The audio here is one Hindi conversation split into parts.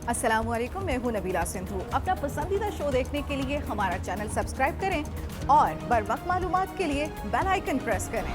अस्सलाम वालेकुम, मैं हूं नबीला सिंधु। अपना पसंदीदा शो देखने के लिए हमारा चैनल सब्सक्राइब करें और बर वक्त मालूमात के लिए बेल आइकन प्रेस करें।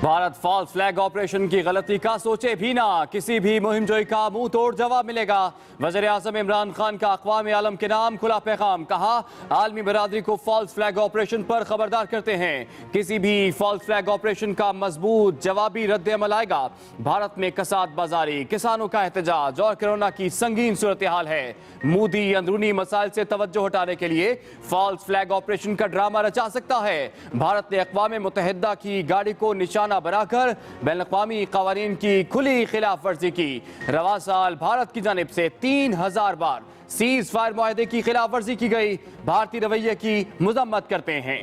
भारत फॉल्स फ्लैग ऑपरेशन की गलती का सोचे भी ना, किसी भी मुहिम जोई का मुंह तोड़ जवाब मिलेगा। वज़ीर आज़म इमरान खान का अक़वाम आलम के नाम खुला पैगाम, कहा आलमी बरादरी को फॉल्स फ्लैग ऑपरेशन पर खबरदार करते हैं। किसी भी फॉल्स फ्लैग ऑपरेशन का मजबूत जवाबी रद्द अमल आएगा। भारत में कसाद बाजारी, किसानों का एहतजाज और कोरोना की संगीन सूरत हाल है। मोदी अंदरूनी मसाइल से तवज्जो हटाने के लिए फॉल्स फ्लैग ऑपरेशन का ड्रामा रचा सकता है। भारत ने अक़वाम मुत्तहिदा की गाड़ी को निशाना बनाकर बैनुल-अक़वामी क़वानीन की खुली खिलाफ वर्जी की। रवा साल भारत की जानिब से 3000 बार सीज फायर मुआहदे की खिलाफ वर्जी की गई। भारतीय रवैये की मजम्मत करते हैं।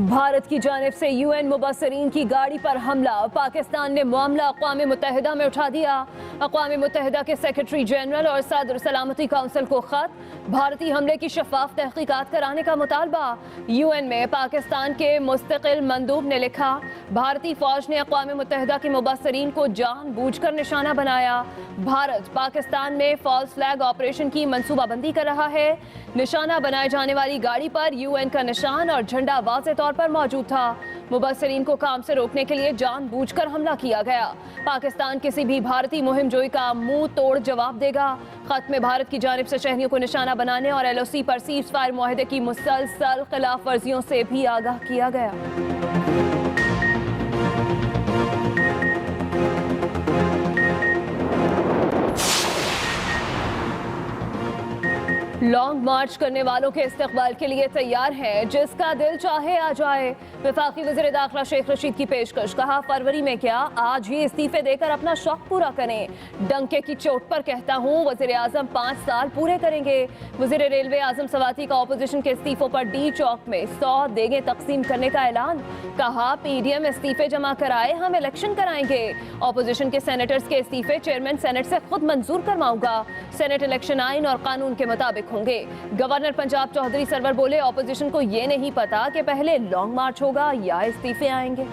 भारत की जानिब से यूएन मुबस्सिरीन की गाड़ी पर हमला, पाकिस्तान ने मामला अक़वाम मुत्तहिदा में उठा दिया। अक़वाम मुत्तहिदा के सेक्रेटरी जनरल और सदर सलामती काउंसिल को खत, भारतीय हमले की शफाफ तहकीकात कराने का मुतालबा। यूएन में पाकिस्तान के मुस्तकिल मंदूब ने लिखा, भारतीय फौज ने अक़वाम मुत्तहिदा के मुबस्सिरीन को जानबूझकर निशाना बनाया। भारत पाकिस्तान में फॉल्स फ्लैग ऑपरेशन की मनसूबाबंदी कर रहा है। निशाना बनाए जाने वाली गाड़ी पर यूएन का निशान और झंडा वाज़ेह तौर पर मौजूद था। मुबस्सिरीन को काम से रोकने के लिए जानबूझकर हमला किया गया। पाकिस्तान किसी भी भारतीय मुहिम जोई का मुंह तोड़ जवाब देगा। खत में भारत की जानिब से शहरियों को निशाना बनाने और एलओसी पर सीज फायर मुआहदे की मुसलसल खिलाफ वर्जियों से भी आगाह किया गया। लॉन्ग मार्च करने वालों के इस्तकबाल के लिए तैयार है, जिसका दिल चाहे आ जाए। वफाकी वज़ीर दाखिला शेख रशीद की पेशकश, कहा फरवरी में क्या आज ही इस्तीफे देकर अपना शौक पूरा करें। डंके की चोट पर कहता हूँ, वज़ीर आज़म 5 साल पूरे करेंगे। वज़ीर रेलवे आज़म सवाती का अपोजिशन के इस्तीफों पर डी चौक में 100 देगे तकसीम करने का ऐलान। कहा पीडीएम इस्तीफे जमा कराए, हम इलेक्शन कराएंगे। अपोजिशन के सेनेटर्स के इस्तीफे चेयरमैन सेनेट से खुद मंजूर करवाऊंगा। सेनेट इलेक्शन आइन और कानून के मुताबिक होंगे। गवर्नर पंजाब चौधरी सरवर बोले, ऑपोजिशन को ये नहीं पता कि पहले लॉन्ग मार्च होगा या इस्तीफे आएंगे।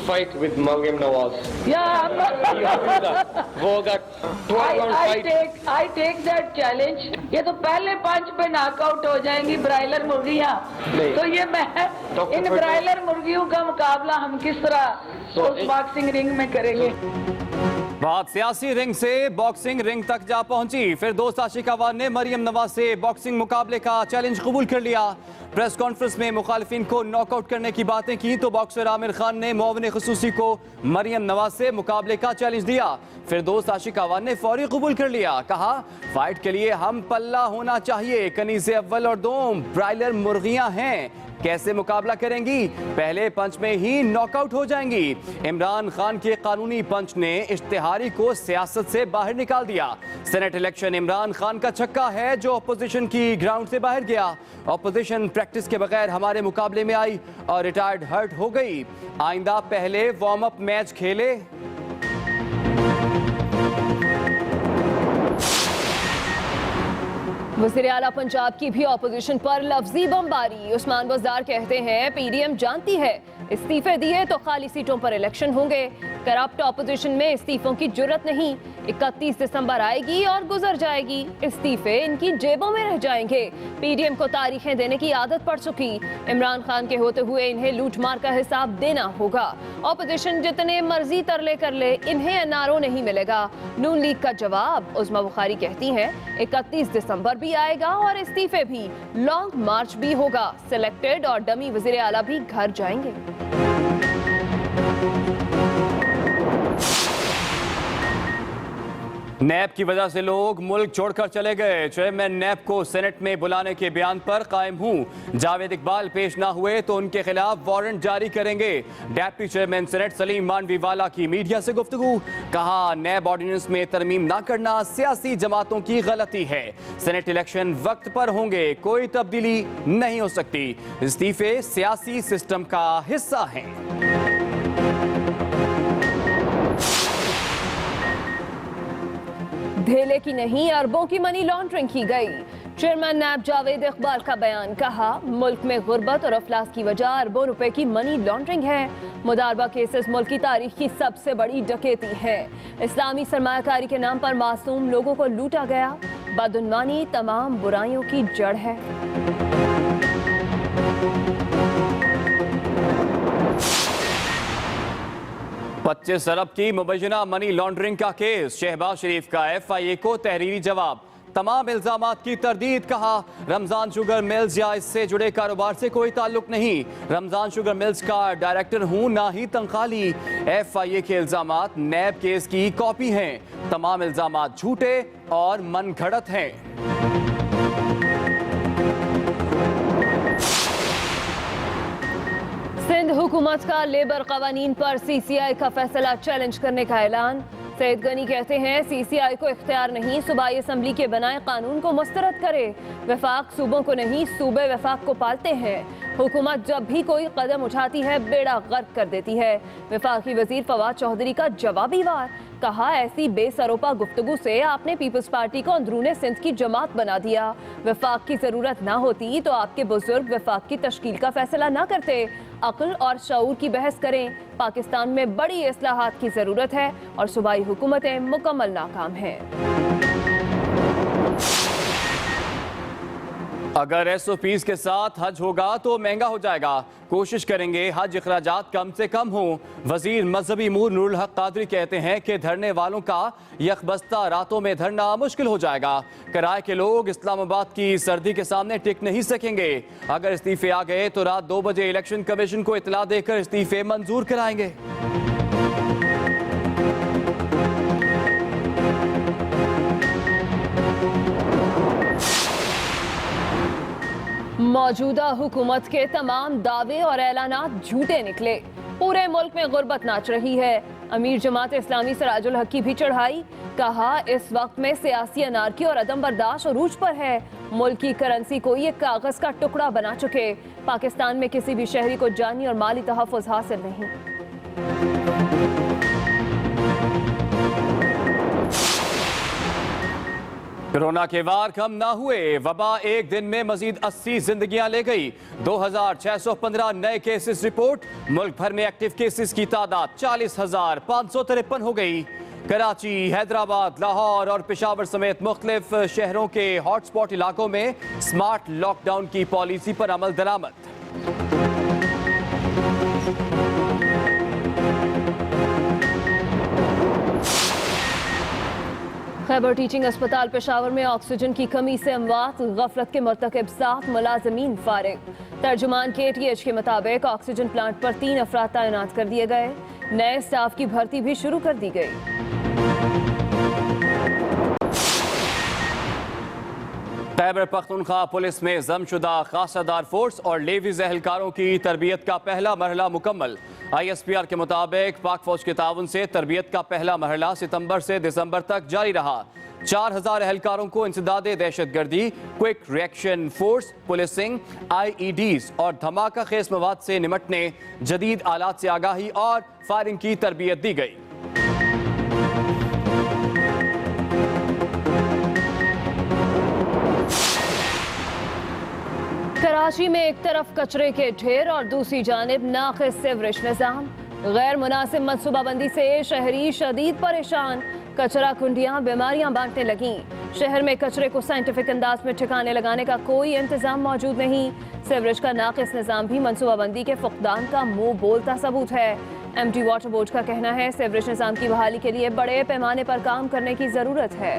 Fight with Mariam Nawaz. Yeah, वो होगा 12 round fight. I take that challenge. ये तो पहले 5 पे नॉकआउट हो जाएंगी ब्रायलर मुर्गियाँ। नहीं। तो ये मैं इन ब्रायलर मुर्गियों का मुकाबला हम किस तरह उस बॉक्सिंग रिंग में करेंगे। बात सियासी रिंग से बॉक्सिंग रिंग तक जा पहुंची। फिर दोस्त आशिक अवान ने मरियम नवाज से बॉक्सिंग मुकाबले का चैलेंज कबूल कर लिया। प्रेस कॉन्फ्रेंस में मुखालिफिन को नॉकआउट करने की बातें की तो बॉक्सर आमिर खान ने मुआविन खुसूसी को मरियम नवाज से मुकाबले का चैलेंज दिया। फिर दोस्त आशिक अवान ने फौरी कबूल कर लिया। कहा फाइट के लिए हम पल्ला होना चाहिए, कनीज़े अव्वल और दोम ब्रायलर मुर्गियां हैं, कैसे मुकाबला करेंगी, पहले पंच में ही नॉकआउट हो जाएंगी। इमरान खान के कानूनी पंच ने इश्तिहारी को सियासत से बाहर निकाल दिया। सेनेट इलेक्शन इमरान खान का छक्का है जो अपोजिशन की ग्राउंड से बाहर गया। अपोजिशन प्रैक्टिस के बगैर हमारे मुकाबले में आई और रिटायर्ड हर्ट हो गई। आइंदा पहले वार्म अप मैच खेले। वज़ीर आला पंजाब की भी ऑपोजिशन पर लफ्जी बमबारी। उस्मान बज़दार कहते हैं पीडीएम जानती है इस्तीफे दिए तो खाली सीटों पर इलेक्शन होंगे। करप्ट ऑपोजिशन में इस्तीफों की जुर्रत नहीं। 31 दिसंबर आएगी और गुजर जाएगी, इस्तीफे इनकी जेबों में रह जाएंगे। पीडीएम को तारीखें देने की आदत पड़ चुकी। इमरान खान के होते हुए इन्हें लूटमार का हिसाब देना होगा। ऑपोजिशन जितने मर्जी तरले कर ले, इन्हें एनआरओ नहीं मिलेगा। नून लीग का जवाब, उज़्मा बुखारी कहती हैं 31 दिसंबर भी आएगा और इस्तीफे भी, लॉन्ग मार्च भी होगा। सिलेक्टेड और डमी वज़ीर आला भी घर जाएंगे। नैब की वजह से लोग मुल्क छोड़कर चले गए। चेयरमैन नैब को सेनेट में बुलाने के बयान पर कायम हूं। जावेद इकबाल पेश ना हुए तो उनके खिलाफ वारंट जारी करेंगे। Deputy chairman senate Salim Mandviwalla की मीडिया से गुफ्तगू, कहा नैब ऑर्डिनेंस में तरमीम ना करना सियासी जमातों की गलती है। सेनेट इलेक्शन वक्त पर होंगे, कोई तब्दीली नहीं हो सकती। इस्तीफे सियासी सिस्टम का हिस्सा हैं। धेले की नहीं अरबों की मनी लॉन्ड्रिंग की गई। चेयरमैन नैब जावेद इकबाल का बयान, कहा मुल्क में गुर्बत और अफलास की वजह अरबों रुपए की मनी लॉन्ड्रिंग है। मुदारबा केसेस मुल्क की तारीख की सबसे बड़ी डकैती है। इस्लामी सरमायाकारी के नाम पर मासूम लोगों को लूटा गया। बदउनवानी तमाम बुराइयों की जड़ है। $25 अरब की मुबैना मनी लॉन्ड्रिंग का केस, शहबाज शरीफ का FIA को तहरीरी जवाब। तमाम इल्जामात की तरदीद, कहा रमजान शुगर मिल्स या इससे जुड़े कारोबार से कोई ताल्लुक नहीं। रमजान शुगर मिल्स का डायरेक्टर हूं, ना ही तनख्वाह ली। FIA के इल्जामात नैब केस की कॉपी हैं। तमाम इल्जामात झूठे और मनगढ़ंत हैं। सिंध हुकूमत का लेबर कवानीन पर CCI का फैसला चैलेंज करने का ऐलान। सैयद गनी कहते हैं CCI को इख्तियार नहीं सूबाई असम्बली के बनाए कानून को मुस्तरद करे। वफाक सूबों को नहीं, सूबे वफाक को पालते हैं। हुकूमत जब भी कोई कदम उठाती है बेड़ा गर्क कर देती है। वफाकी वजीर फवाद चौधरी का जवाबी वार, कहा ऐसी बेसरोपा गुफ्तगू से आपने पीपल्स पार्टी को अंदरूने सिंध की जमात बना दिया। वफाक की जरूरत ना होती तो आपके बुजुर्ग वफाक की तश्कील का फैसला ना करते। अक्ल और शऊर की बहस करें। पाकिस्तान में बड़ी इस्लाहात की जरूरत है और सूबाई हुकूमतें मुकम्मल नाकाम हैं। अगर SOPs के साथ हज होगा तो महंगा हो जाएगा। कोशिश करेंगे हज अखराजात कम से कम हों। वजीर मजहबी अमूर नूरुल हक कादरी कहते हैं कि धरने वालों का यकबस्ता रातों में धरना मुश्किल हो जाएगा। किराए के लोग इस्लामाबाद की सर्दी के सामने टिक नहीं सकेंगे। अगर इस्तीफे आ गए तो रात 2 बजे इलेक्शन कमीशन को इतला देकर इस्तीफे मंजूर कराएंगे। मौजूदा हुकूमत के तमाम दावे और ऐलानात झूठे निकले। पूरे मुल्क में गुर्बत नाच रही है। अमीर जमात इस्लामी सिराजुल हक की भी चढ़ाई, कहा इस वक्त में सियासी अनारकी और अदम बर्दाश्त अरूज पर है। मुल्क की करेंसी को ये कागज का टुकड़ा बना चुके। पाकिस्तान में किसी भी शहरी को जानी और माली तहफ़्फ़ुज़ हासिल नहीं। कोरोना के वार कम ना हुए। वबा एक दिन में मजीद 80 जिंदगियां ले गई। 2615 नए केसेस रिपोर्ट। मुल्क भर में एक्टिव केसेस की तादाद 40,553 हो गई। कराची, हैदराबाद, लाहौर और पेशावर समेत मुख्तलिफ शहरों के हॉटस्पॉट इलाकों में स्मार्ट लॉकडाउन की पॉलिसी पर अमल दरामद। खैबर टीचिंग अस्पताल पेशावर में ऑक्सीजन की कमी से अमवात, गफलत के मर्तकब 7 मुलाजमीन फारिग। तर्जुमान KTH के मुताबिक ऑक्सीजन प्लांट पर 3 अफराद तैनात कर दिए गए। नए स्टाफ की भर्ती भी शुरू कर दी गई। खैबर पख्तूनख्वा पुलिस में जमशुदा खासादार फोर्स और लेवीज एहलकारों की तरबियत का पहला मरहला मुकम्मल। ISPR के मुताबिक पाक फौज के ताउन से तरबियत का पहला मरहला सितंबर से दिसंबर तक जारी रहा। 4000 एहलकारों को इंसदादे दहशतगर्दी, quick reaction force, policing, IEDs और धमाका खेज मवाद से निमटने, जदीद आलात से आगाही और फायरिंग की तरबियत दी गई। कराची में एक तरफ कचरे के ढेर और दूसरी जानिब नाक़िस सीवरेज निज़ाम। गैर मुनासिब मनसूबाबंदी से शहरी शदीद परेशान। कचरा कुंडियां बीमारियां बांटने लगीं। शहर में कचरे को साइंटिफिक अंदाज में ठिकाने लगाने का कोई इंतजाम मौजूद नहीं। सीवरेज का नाक़िस निज़ाम भी मनसूबाबंदी के फुकदान का मुंह बोलता सबूत है। MD वाटर बोर्ड का कहना है सीवरेज निज़ाम की बहाली के लिए बड़े पैमाने पर काम करने की ज़रूरत है।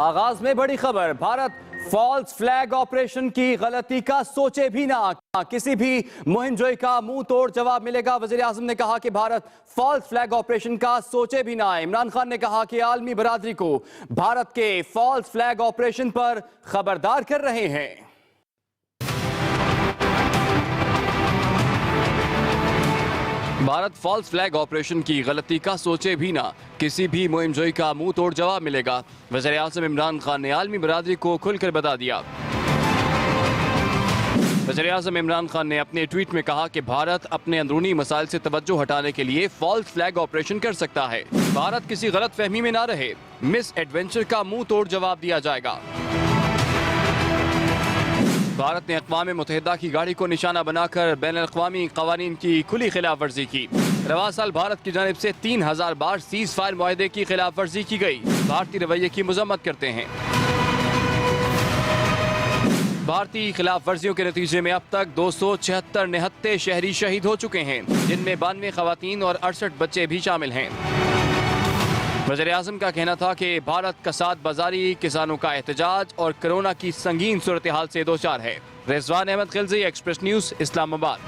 आगाज में बड़ी खबर, भारत फॉल्स फ्लैग ऑपरेशन की गलती का सोचे भी ना। किसी भी मुहिमजोई का मुंह तोड़ जवाब मिलेगा। वजीर आजम ने कहा कि भारत फॉल्स फ्लैग ऑपरेशन का सोचे भी ना। इमरान खान ने कहा कि आलमी बरादरी को भारत के फॉल्स फ्लैग ऑपरेशन पर खबरदार कर रहे हैं। भारत फॉल्स फ्लैग ऑपरेशन की गलती का सोचे भी ना। किसी भी मुहिमजोई का मुंह तोड़ जवाब मिलेगा। वज़ीर आज़म इमरान खान ने आलमी बरादरी को खुलकर बता दिया। वज़ीर-ए-आज़म इमरान खान ने अपने ट्वीट में कहा कि भारत अपने अंदरूनी मसाइल से तवज्जो हटाने के लिए फॉल्स फ्लैग ऑपरेशन कर सकता है। भारत किसी गलत फहमी में ना रहे, मिस एडवेंचर का मुंह तोड़ जवाब दिया जाएगा। भारत ने अक़वाम मुत्तहिदा की गाड़ी को निशाना बनाकर बैनुल-अक़वामी क़वानीन की खुली खिलाफ वर्जी की। रवा साल भारत की जानिब से 3000 बार सीज़ फायर मुआहदे की खिलाफ वर्जी की गई। भारतीय रवैये की मज़म्मत करते हैं। भारतीय खिलाफ वर्जियों के नतीजे में अब तक 276 निहत्ते शहरी शहीद हो चुके हैं, जिनमें 92 खवातीन और 68 बच्चे भी शामिल हैं। वज़ीर-ए-आज़म का कहना था कि भारत कसाद बाजारी, किसानों का एहतजाज और कोरोना की संगीन सूरत हाल से दो चार है। Rizwan Ahmed Khilji, express news, Islamabad.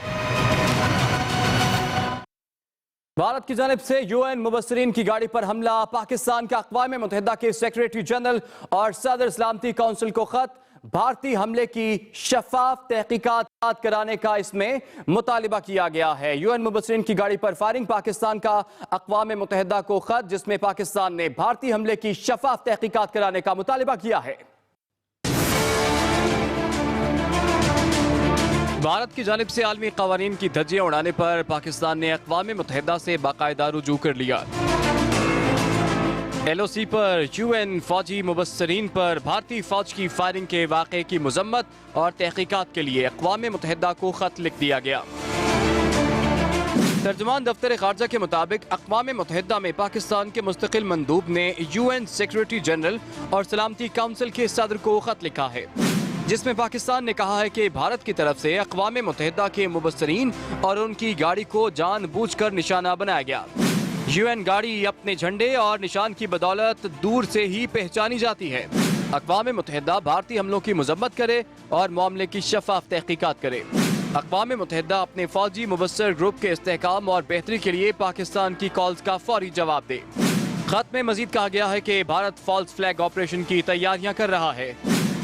भारत की जानिब से यूएन मुबस्सिरीन की गाड़ी पर हमला, पाकिस्तान का अक़वाम मुत्तहिदा के सेक्रेटरी जनरल और सदर सलामती काउंसिल को खत। भारतीय हमले की शफाफ तहकीकात कराने का इसमें मुतालिबा किया गया है। यूएन मुबस्सिरीन की गाड़ी पर फायरिंग, पाकिस्तान का अक़वाम मुत्तहिदा को खत, जिसमें पाकिस्तान ने भारतीय हमले की शफाफ तहकीकात कराने का मुतालिबा किया है। भारत की जानिब से आलमी क़वानीन की धज्जियां उड़ाने पर पाकिस्तान ने अक़वाम मुत्तहिदा से बाकायदा रुजू कर लिया। LOC पर यूएन फौजी मुबस्सिरीन पर भारतीय फौज की फायरिंग के वाक़े की मज़म्मत और तहकीकात के लिए अक़वाम मुत्तहिदा को खत लिख दिया गया। तर्जुमान दफ्तर ख़ारजा के मुताबिक अक़वाम मुत्तहिदा में पाकिस्तान के मुस्तक़िल मंदूब ने यूएन सेक्रेटरी जनरल और सलामती काउंसिल के सदर को खत लिखा है, जिसमें पाकिस्तान ने कहा है कि भारत की तरफ से अक़वाम मुत्तहिदा के मुबस्सिरीन और उनकी गाड़ी को जानबूझकर निशाना बनाया गया। यूएन गाड़ी अपने झंडे और निशान की बदौलत दूर से ही पहचानी जाती है। अक़वाम मुत्तहिदा भारतीय हमलों की मज़म्मत करे और मामले की शफाफ तहकीकात करे। अक़वाम मुत्तहिदा अपने फौजी मुबस्सिर ग्रुप के इस्तेहकाम और बेहतरी के लिए पाकिस्तान की कॉल्स का फौरी जवाब दे। खत में मजीद कहा गया है कि भारत फॉल्स फ्लैग ऑपरेशन की तैयारियां कर रहा है।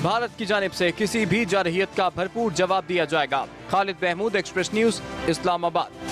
भारत की जानिब से किसी भी जारहियत का भरपूर जवाब दिया जाएगा। Khalid Mahmood, express news, Islamabad.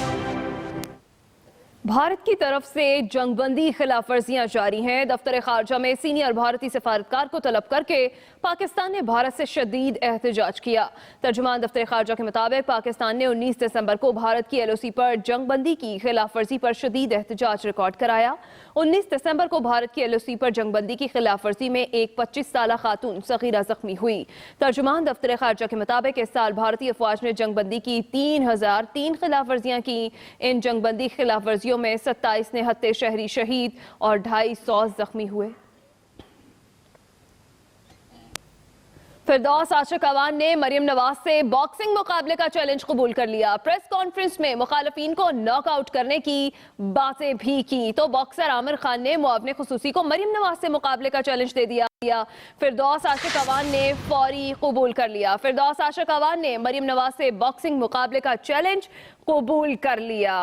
भारत की तरफ से जंगबंदी खिलाफ वर्जियां जारी हैं। दफ्तर खारजा में सीनियर भारतीय सफारतकार को तलब करके पाकिस्तान ने भारत से शदीद एहतजाज किया। तर्जुमान दफ्तर खारजा के मुताबिक पाकिस्तान ने 19 दिसंबर को भारत की LOC पर जंगबंदी की खिलाफ वर्जी पर शदीद एहतजाज रिकॉर्ड कराया। 19 दिसंबर को भारत की LOC पर जंगबंदी की खिलाफ वर्जी में एक 25 साला खातून सगीरा जख्मी हुई। तर्जुमान दफ्तर खारजा के मुताबिक इस साल भारतीय अफवाज ने जंगबंदी की 3003 खिलाफ वर्जियां की। इन जंगबंदी खिलाफ वर्जियों में 27 निहत्ते शहरी शहीद और 250 जख्मी हुए। फिरदौस आशिक अवान ने मरियम नवाज से बॉक्सिंग मुकाबले का चैलेंज कबूल कर लिया। प्रेस कॉन्फ्रेंस में मुखालिफिन को नॉकआउट करने की बातें भी की तो बॉक्सर आमिर खान ने मुआवने खुसूसी को मरियम नवाज से मुकाबले का चैलेंज दे दिया। फिरदौस आशिक अवान ने फौरी कबूल कर लिया। फिरदौस आशिक अवान ने मरियम नवाज से बॉक्सिंग मुकाबले का चैलेंज कबूल कर लिया।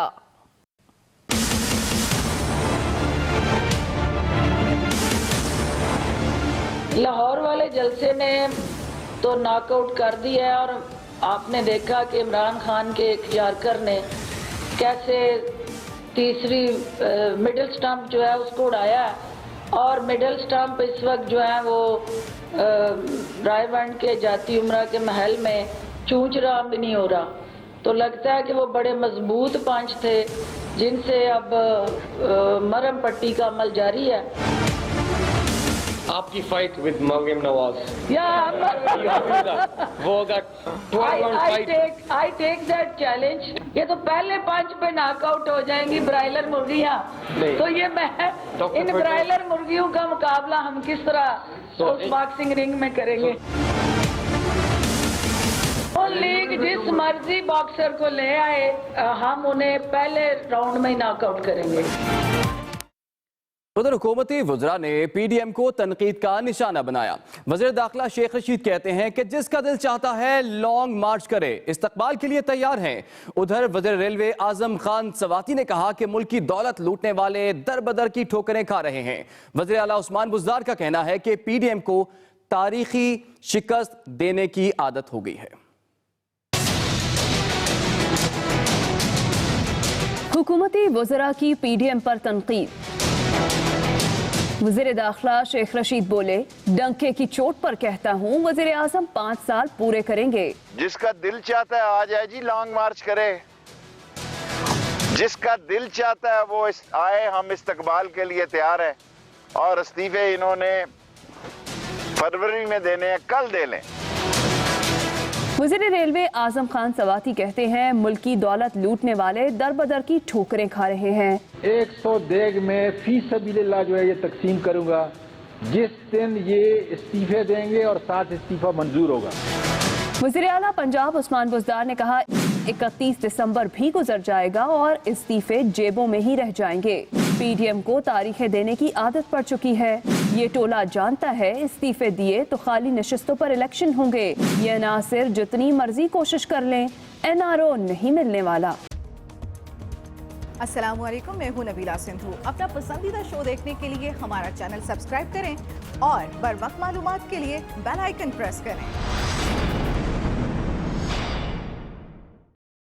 लाहौर वाले जलसे ने तो नॉकआउट कर दिया है और आपने देखा कि इमरान खान के एक यारकर ने कैसे तीसरी मिडिल स्टंप जो है उसको उड़ाया है और मिडिल स्टंप इस वक्त जो है वो रायबंद के जाती उमरा के महल में चूंच रहा भी नहीं हो रहा। तो लगता है कि वो बड़े मजबूत पंच थे जिनसे अब मरहम पट्टी का अमल जारी है। आपकी फाइट विद मरियम नवाज, वो अगर 12 round fight, I take that challenge. ये तो पहले पंच पे नॉकआउट हो जाएंगी ब्रायलर मुर्गियां, तो ये मैं इन ब्रायलर मुर्गियों का मुकाबला हम किस तरह उस बॉक्सिंग रिंग में करेंगे। वो लीग जिस मर्जी बॉक्सर को ले आए हम उन्हें पहले राउंड में ही नॉकआउट करेंगे। उधर हुकूमती वज़रा ने PDM को तनकीद का निशाना बनाया। वज़ीर दाखिला शेख रशीद कहते हैं कि जिसका दिल चाहता है लॉन्ग मार्च करे, इस्तकबाल के लिए तैयार हैं। उधर वज़ीर रेलवे आजम खान सवाती ने कहा कि मुल्क की दौलत लूटने वाले दर बदर की ठोकरें खा रहे हैं। वज़ीर आला उस्मान बुज़दार का कहना है कि PDM को तारीखी शिकस्त देने की आदत हो गई है। हुकूमती वज़रा की PDM पर तनकीद। वज़ीर दाखिला शेख रशीद बोले, डंके की चोट पर कहता हूँ वज़ीर आज़म 5 साल पूरे करेंगे। जिसका दिल चाहता है आ जाए जी, लॉन्ग मार्च करे। जिसका दिल चाहता है वो आए, हम इस्तकबाल के लिए तैयार हैं। और इस्तीफे इन्होंने फरवरी में देने हैं, कल दे लें। वज़ीर रेलवे आजम खान सवाती कहते हैं, मुल्की दौलत लूटने वाले दर बदर की ठोकरें खा रहे हैं। 100 देग में फी सबीलिल्लाह जो है ये तकसीम करूंगा जिस दिन ये इस्तीफे देंगे और 7 इस्तीफा मंजूर होगा। वज़ीर आला पंजाब उस्मान बुज़दार ने कहा, 31 दिसंबर भी गुजर जाएगा और इस्तीफे जेबों में ही रह जाएंगे। पीडीएम को तारीखें देने की आदत पड़ चुकी है। ये टोला जानता है इस्तीफे दिए तो खाली नशिस्तों पर इलेक्शन होंगे। ये नासिर जितनी मर्जी कोशिश कर लें, एनआरओ नहीं मिलने वाला। अस्सलाम वालेकुम, मैं हूं नबीला सिंधु। अपना पसंदीदा शो देखने के लिए हमारा चैनल सब्सक्राइब करें और बर वक्त मालूमात के लिए बेल आइकन प्रेस करें।